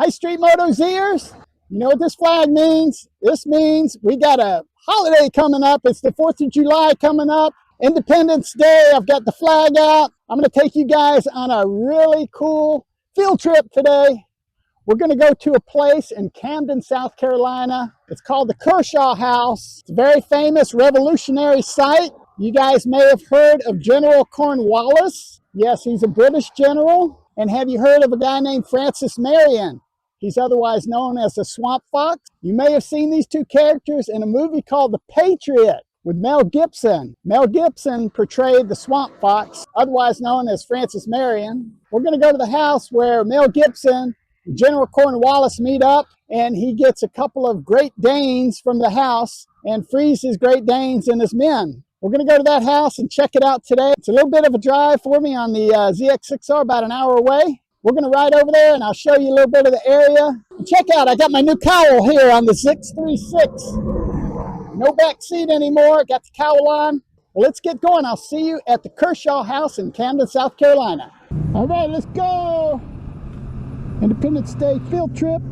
Hi, Street Moto's ears. You know what this flag means? This means we got a holiday coming up. It's the 4th of July coming up. Independence Day. I've got the flag out. I'm going to take you guys on a really cool field trip today. We're going to go to a place in Camden, South Carolina. It's called the Kershaw House. It's a very famous revolutionary site. You guys may have heard of General Cornwallis. Yes, he's a British general. And have you heard of a guy named Francis Marion? He's otherwise known as the Swamp Fox. You may have seen these two characters in a movie called The Patriot with Mel Gibson. Mel Gibson portrayed the Swamp Fox, otherwise known as Francis Marion. We're going to go to the house where Mel Gibson and General Cornwallis meet up, and he gets a couple of Great Danes from the house and frees his Great Danes and his men. We're going to go to that house and check it out today. It's a little bit of a drive for me on the ZX6R, about an hour away. We're going to ride over there, and I'll show you a little bit of the area. And check out, I got my new cowl here on the 636. No back seat anymore. Got the cowl on. Well, let's get going. I'll see you at the Kershaw House in Camden, South Carolina. All right, let's go. Independence Day field trip.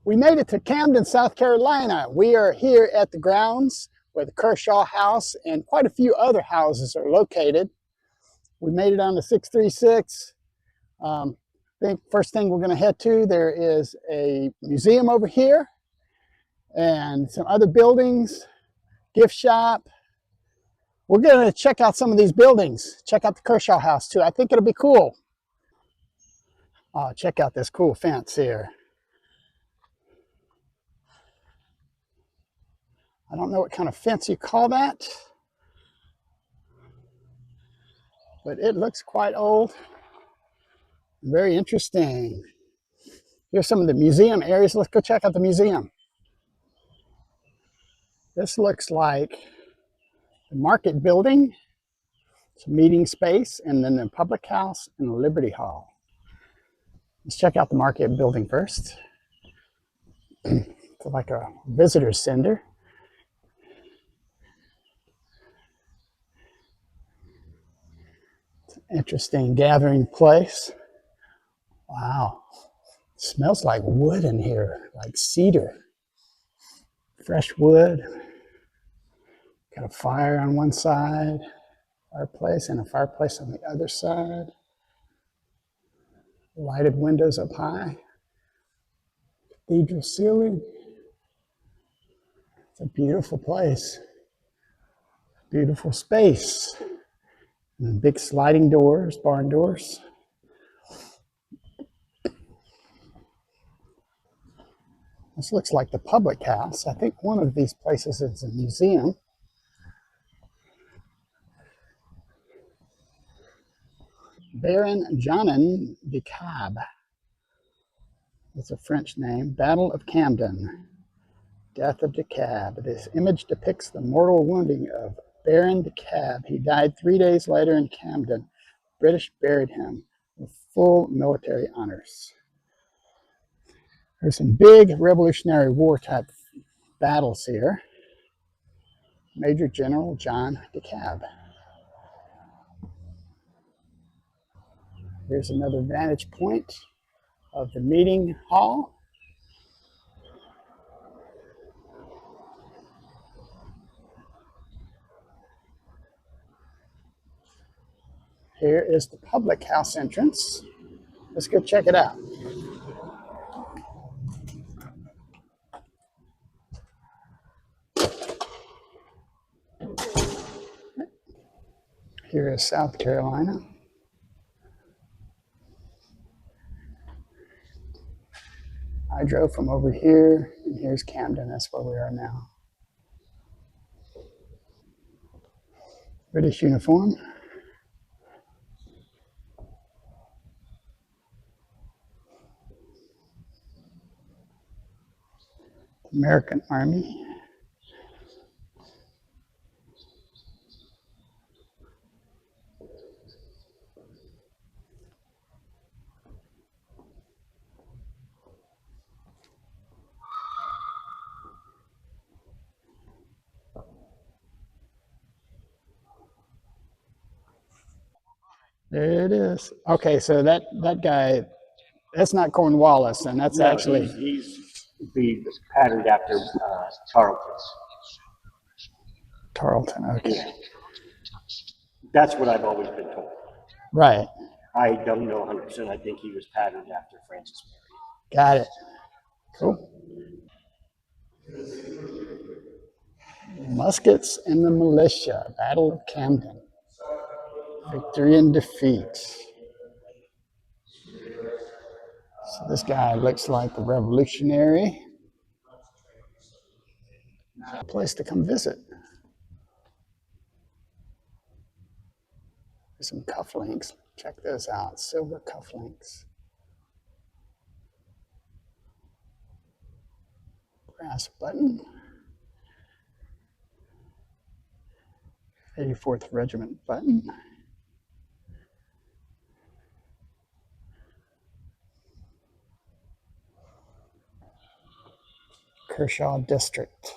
We made it to Camden, South Carolina. We are here at the grounds where the Kershaw House and quite a few other houses are located. We made it on the 636. I think first thing we're going to head to, there is a museum over here and some other buildings, gift shop. We're going to check out some of these buildings, check out the Kershaw House too. I think it'll be cool. Check out this cool fence here. I don't know what kind of fence you call that, but it looks quite old. Very interesting. Here's some of the museum areas. Let's go check out the museum. This looks like the market building. It's a meeting space, and then the public house and the Liberty Hall. Let's check out the market building first. It's like a visitor center. It's an interesting gathering place. Wow. It smells like wood in here, like cedar. Fresh wood. Got a fire on one side, fireplace, and a fireplace on the other side. Lighted windows up high. Cathedral ceiling. It's a beautiful place. Beautiful space. And big sliding doors, barn doors. This looks like the public house. I think one of these places is a museum. Baron Johann de Kalb. It's a French name. Battle of Camden. Death of de Kalb. This image depicts the mortal wounding of Baron de Kalb. He died 3 days later in Camden. British buried him with full military honors. There's some big Revolutionary War type battles here. Major General John de Kalb. Here's another vantage point of the meeting hall. Here is the public house entrance. Let's go check it out. Here is South Carolina. I drove from over here, and here's Camden. That's where we are now. British uniform. American Army. There it is. Okay, so that guy, that's not Cornwallis, and that's No, actually he's patterned after Tarleton's. Tarleton. Okay, Yeah. That's what I've always been told. right. I don't know 100%. I think he was patterned after Francis Marion. Got it. Cool. Muskets and the militia. Battle of Camden. Victory and defeat. So this guy looks like a revolutionary. A place to come visit. There's some cufflinks. Check those out. Silver cufflinks. Brass button. 84th Regiment button. Kershaw District.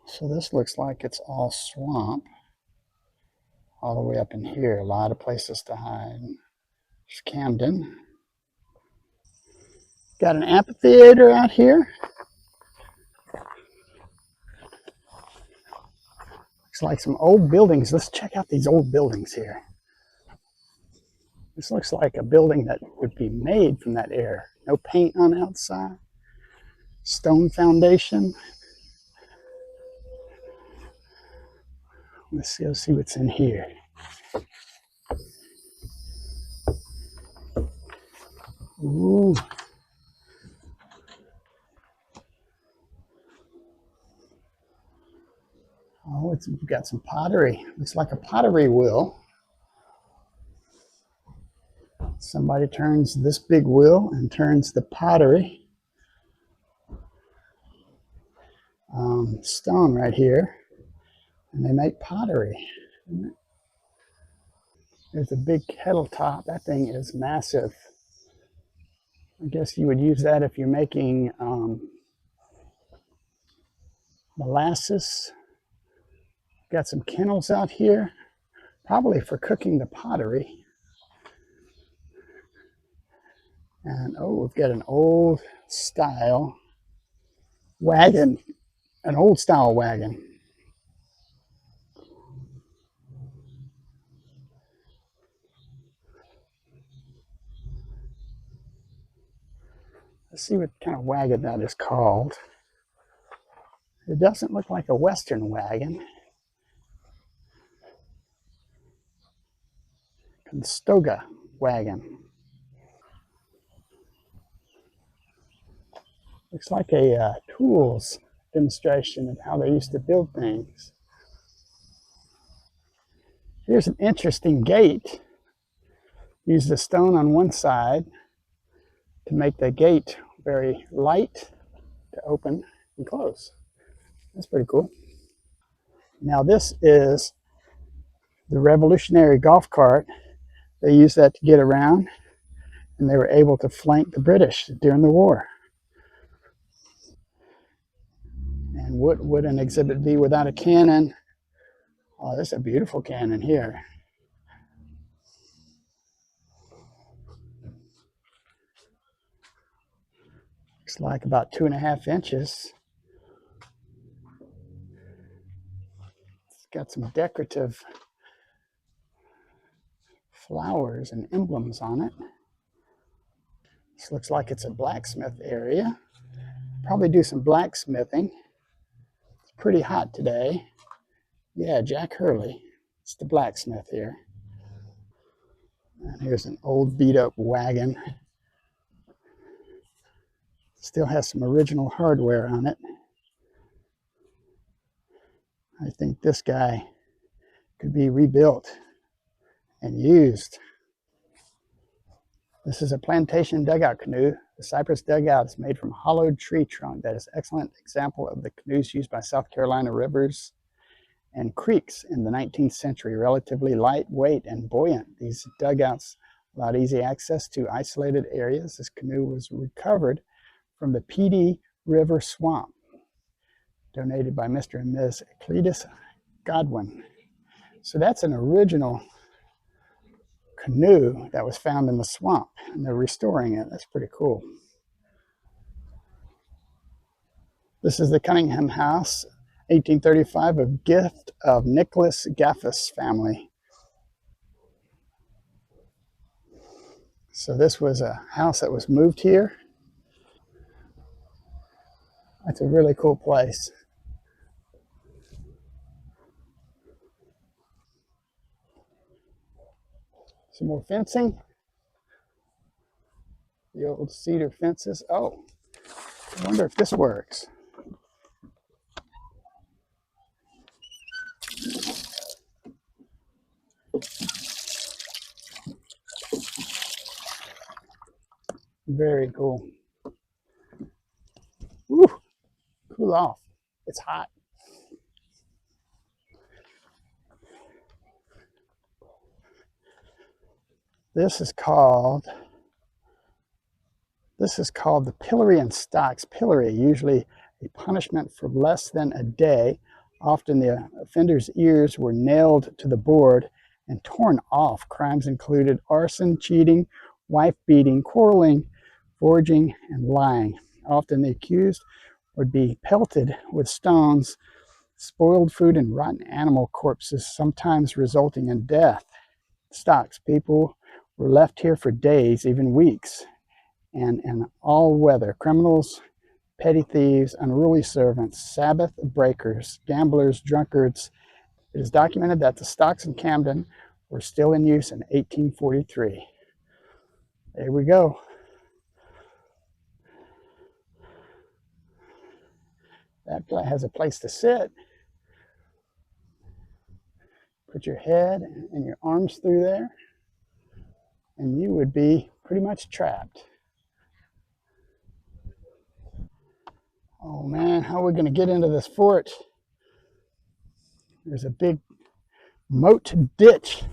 So this looks like it's all swamp. All the way up in here. A lot of places to hide. There's Camden. Got an amphitheater out here. Looks like some old buildings. Let's check out these old buildings here. This looks like a building that would be made from that era. No paint on the outside. Stone foundation. Let's see what's in here. Ooh. We've got some pottery. Looks like a pottery wheel. Somebody turns this big wheel and turns the pottery stone right here, and they make pottery. There's a big kettle top. That thing is massive. I guess you would use that if you're making molasses. Got some kennels out here, probably for cooking the pottery. And oh, we've got an old style wagon, an old style wagon. Let's see what kind of wagon that is called. It doesn't look like a Western wagon. Constoga wagon. Looks like a tools demonstration of how they used to build things. Here's an interesting gate. Use the stone on one side to make the gate very light to open and close. That's pretty cool. Now this is the revolutionary golf cart. They used that to get around, and they were able to flank the British during the war. And what would an exhibit be without a cannon? Oh, there's a beautiful cannon here. Looks like about 2.5 inches. It's got some decorative flowers and emblems on it. This looks like it's a blacksmith area. Probably do some blacksmithing. It's pretty hot today. Yeah, Jack Hurley. It's the blacksmith here. And here's an old beat up wagon. Still has some original hardware on it. I think this guy could be rebuilt and used. This is a plantation dugout canoe. The cypress dugout is made from hollowed tree trunk. That is an excellent example of the canoes used by South Carolina rivers and creeks in the 19th century. Relatively lightweight and buoyant, these dugouts allowed easy access to isolated areas. This canoe was recovered from the Petey River swamp, donated by Mr. and Ms. Cletus Godwin. So that's an original canoe that was found in the swamp, and they're restoring it. That's pretty cool. This is the Cunningham House, 1835, a gift of Nicholas Gaffis family. So this was a house that was moved here. That's a really cool place. Some more fencing. The old cedar fences. Oh, I wonder if this works. Very cool. Ooh, cool off. It's hot. This is called the Pillory and Stocks. Pillory, usually a punishment for less than a day. Often the offender's ears were nailed to the board and torn off. Crimes included arson, cheating, wife beating, quarreling, forging, and lying. Often the accused would be pelted with stones, spoiled food, and rotten animal corpses, sometimes resulting in death. Stocks. People were left here for days, even weeks, and in all weather. Criminals, petty thieves, unruly servants, Sabbath breakers, gamblers, drunkards. It is documented that the stocks in Camden were still in use in 1843. There we go. That has a place to sit. Put your head and your arms through there, and you would be pretty much trapped. Oh man, how are we going to get into this fort? There's a big moat ditch.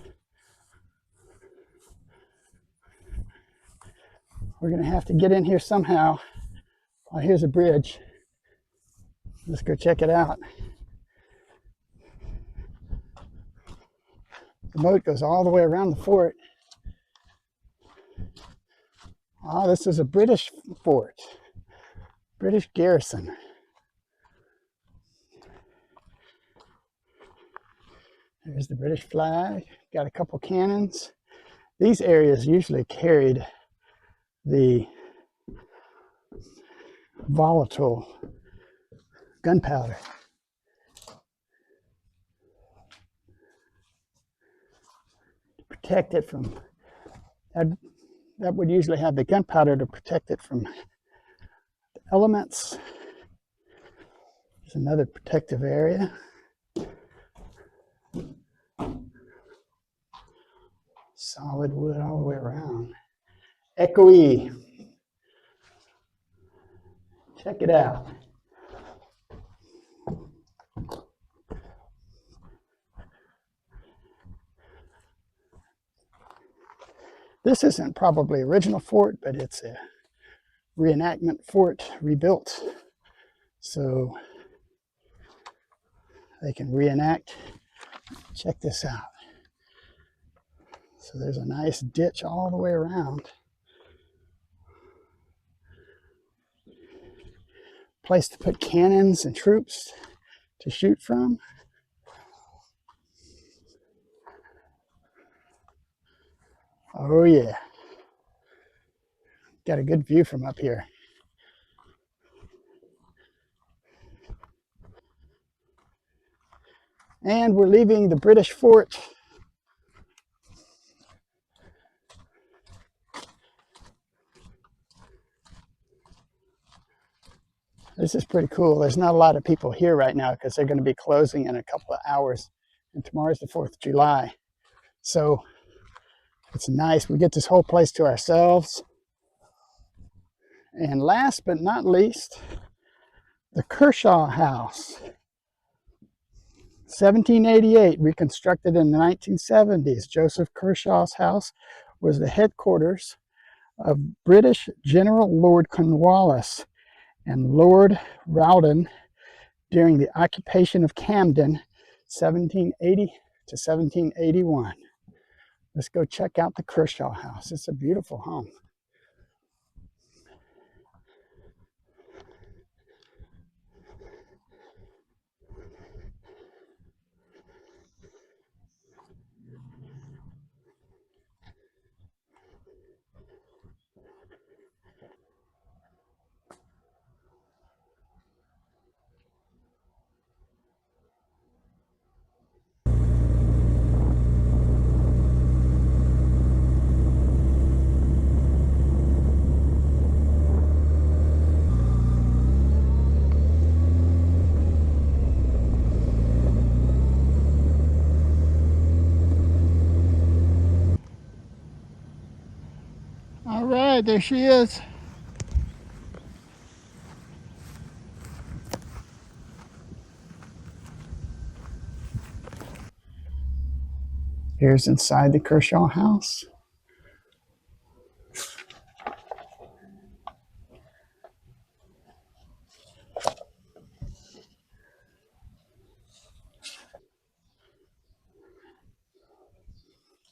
We're going to have to get in here somehow. Oh, here's a bridge. Let's go check it out. The moat goes all the way around the fort. Oh, this is a British fort. British garrison. There's the British flag. Got a couple cannons. These areas usually carried the volatile gunpowder. To protect it from, that would usually have the gunpowder to protect it from the elements. There's another protective area. Solid wood all the way around. Echoey. Check it out. This isn't probably original fort, but it's a reenactment fort rebuilt. So they can reenact. Check this out. So there's a nice ditch all the way around. Place to put cannons and troops to shoot from. Oh yeah. Got a good view from up here. And we're leaving the British fort. This is pretty cool. There's not a lot of people here right now because they're going to be closing in a couple of hours. And tomorrow's the 4th of July. So it's nice. We get this whole place to ourselves. And last but not least, the Kershaw House. 1788, reconstructed in the 1970s. Joseph Kershaw's house was the headquarters of British General Lord Cornwallis and Lord Rawdon during the occupation of Camden, 1780 to 1781. Let's go check out the Kershaw House. It's a beautiful home. All right, there she is. Here's inside the Kershaw House.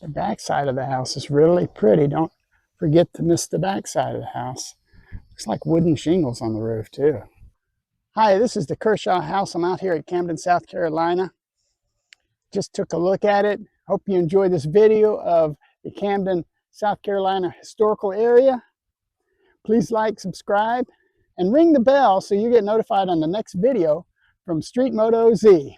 The back side of the house is really pretty. Don't forget to miss the back side of the house. Looks like wooden shingles on the roof too. Hi, this is the Kershaw House. I'm out here at Camden, South Carolina. Just took a look at it. Hope you enjoyed this video of the Camden, South Carolina historical area. Please like, subscribe, and ring the bell so you get notified on the next video from Street Moto Z.